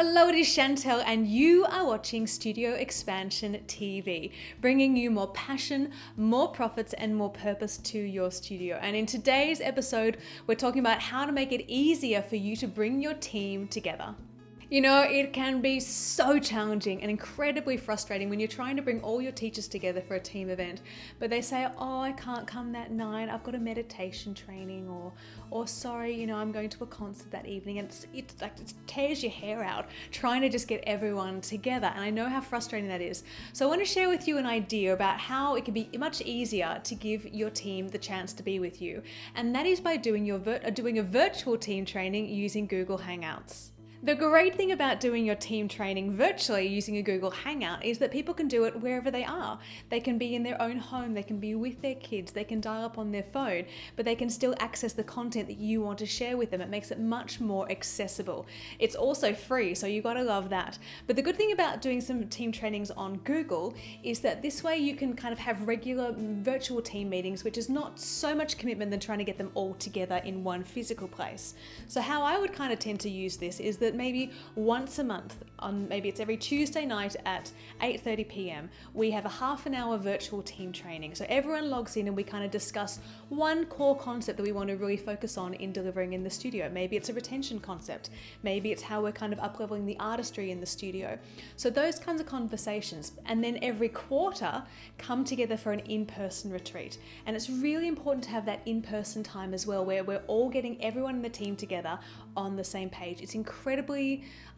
Hello, it is Chantel and you are watching Studio Expansion TV, bringing you more passion, more profits and more purpose to your studio. And in today's episode, we're talking about how to make it easier for you to bring your team together. You know, it can be so challenging and incredibly frustrating when you're trying to bring all your teachers together for a team event, but they say, oh, I can't come that night, I've got a meditation training, or sorry, I'm going to a concert that evening. And it's like, it tears your hair out trying to just get everyone together. And I know how frustrating that is. So I want to share with you an idea about how it can be much easier to give your team the chance to be with you. And that is by doing a virtual team training using Google Hangouts. The great thing about doing your team training virtually using a Google Hangout is that people can do it wherever they are. They can be in their own home, they can be with their kids, they can dial up on their phone, but they can still access the content that you want to share with them. It makes it much more accessible. It's also free, so you gotta love that. But the good thing about doing some team trainings on Google is that this way you can kind of have regular virtual team meetings, which is not so much commitment than trying to get them all together in one physical place. So how I would kind of tend to use this is that maybe once a month, maybe it's every Tuesday night at 8:30 p.m, we have a half an hour virtual team training. So everyone logs in and we kind of discuss one core concept that we want to really focus on in delivering in the studio. Maybe it's a retention concept. Maybe it's how we're kind of up-leveling the artistry in the studio. So those kinds of conversations. And then every quarter, come together for an in-person retreat. And it's really important to have that in-person time as well, where we're all getting everyone in the team together on the same page. It's incredibly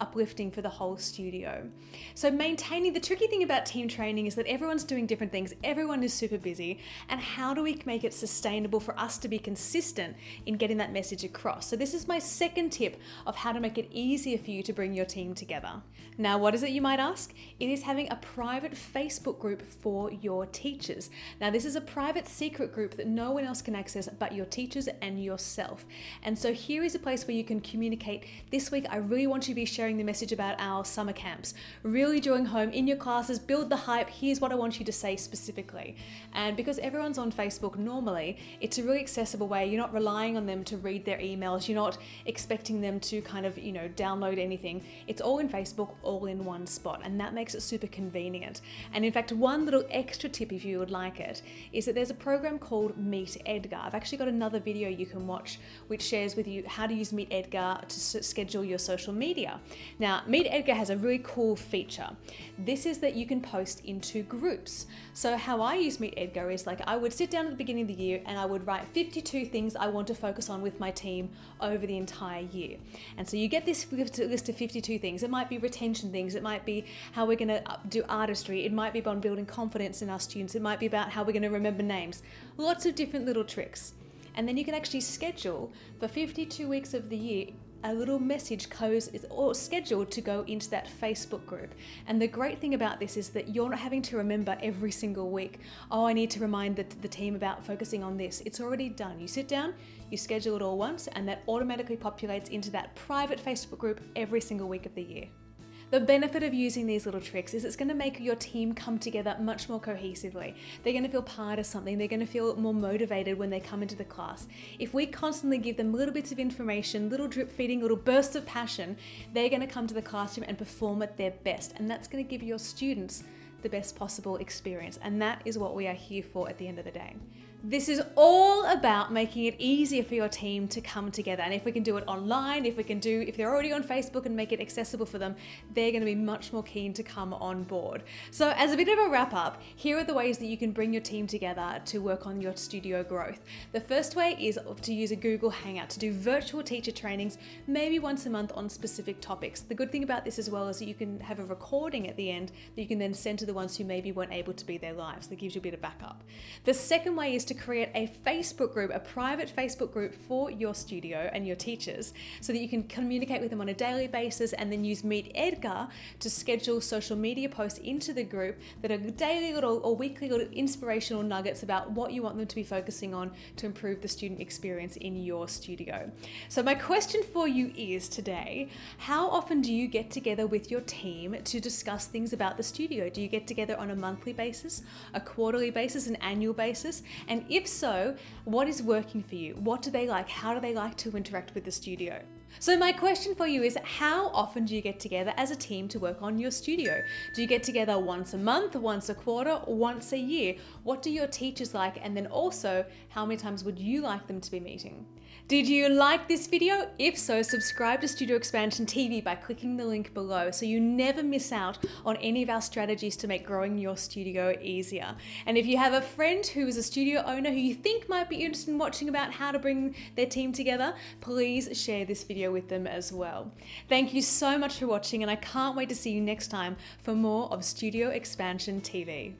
uplifting for the whole studio. So maintaining, the tricky thing about team training is that everyone's doing different things. Everyone is super busy. And how do we make it sustainable for us to be consistent in getting that message across? So this is my second tip of how to make it easier for you to bring your team together. Now, what is it, you might ask? It is having a private Facebook group for your teachers. Now, this is a private secret group that no one else can access but your teachers and yourself. And so here is a place where you can communicate. This week, I really want you to be sharing the message about our summer camps. Really drawing home in your classes, build the hype. Here's what I want you to say specifically. And because everyone's on Facebook normally, it's a really accessible way. You're not relying on them to read their emails. You're not expecting them to kind of, download anything. It's all in Facebook, all in one spot. And that makes it super convenient. And in fact, one little extra tip, if you would like it, is that there's a program called Meet Edgar. I've actually got another video you can watch which shares with you how to use Meet Edgar to schedule your social media. Now, Meet Edgar has a really cool feature. This is that you can post into groups. So how I use Meet Edgar is like I would sit down at the beginning of the year and I would write 52 things I want to focus on with my team over the entire year. And so you get this list of 52 things. It might be retention things. It might be how we're going to do artistry. It might be about building confidence in our students. It might be about how we're going to remember names. Lots of different little tricks. And then you can actually schedule for 52 weeks of the year a little message is all scheduled to go into that Facebook group. And the great thing about this is that you're not having to remember every single week, oh, I need to remind the team about focusing on this. It's already done. You sit down, you schedule it all once, and that automatically populates into that private Facebook group every single week of the year. The benefit of using these little tricks is it's going to make your team come together much more cohesively. They're going to feel part of something. They're going to feel more motivated when they come into the class. If we constantly give them little bits of information, little drip feeding, little bursts of passion, they're going to come to the classroom and perform at their best. And that's going to give your students the best possible experience. And that is what we are here for at the end of the day. This is all about making it easier for your team to come together. And if we can do it online, if they're already on Facebook and make it accessible for them, they're going to be much more keen to come on board. So as a bit of a wrap up, here are the ways that you can bring your team together to work on your studio growth. The first way is to use a Google Hangout to do virtual teacher trainings, maybe once a month on specific topics. The good thing about this as well is that you can have a recording at the end that you can then send to the ones who maybe weren't able to be there live. So that gives you a bit of backup. The second way is to create a Facebook group, a private Facebook group for your studio and your teachers so that you can communicate with them on a daily basis and then use Meet Edgar to schedule social media posts into the group that are daily little or weekly little inspirational nuggets about what you want them to be focusing on to improve the student experience in your studio. So my question for you is today, how often do you get together with your team to discuss things about the studio? Do you get together on a monthly basis, a quarterly basis, an annual basis? And if so, what is working for you? What do they like? How do they like to interact with the studio? So my question for you is, how often do you get together as a team to work on your studio? Do you get together once a month, once a quarter, once a year? What do your teachers like? And then also, how many times would you like them to be meeting? Did you like this video? If so, subscribe to Studio Expansion TV by clicking the link below so you never miss out on any of our strategies to make growing your studio easier. And if you have a friend who is a studio owner who you think might be interested in watching about how to bring their team together, please share this video with them as well. Thank you so much for watching, and I can't wait to see you next time for more of Studio Expansion TV.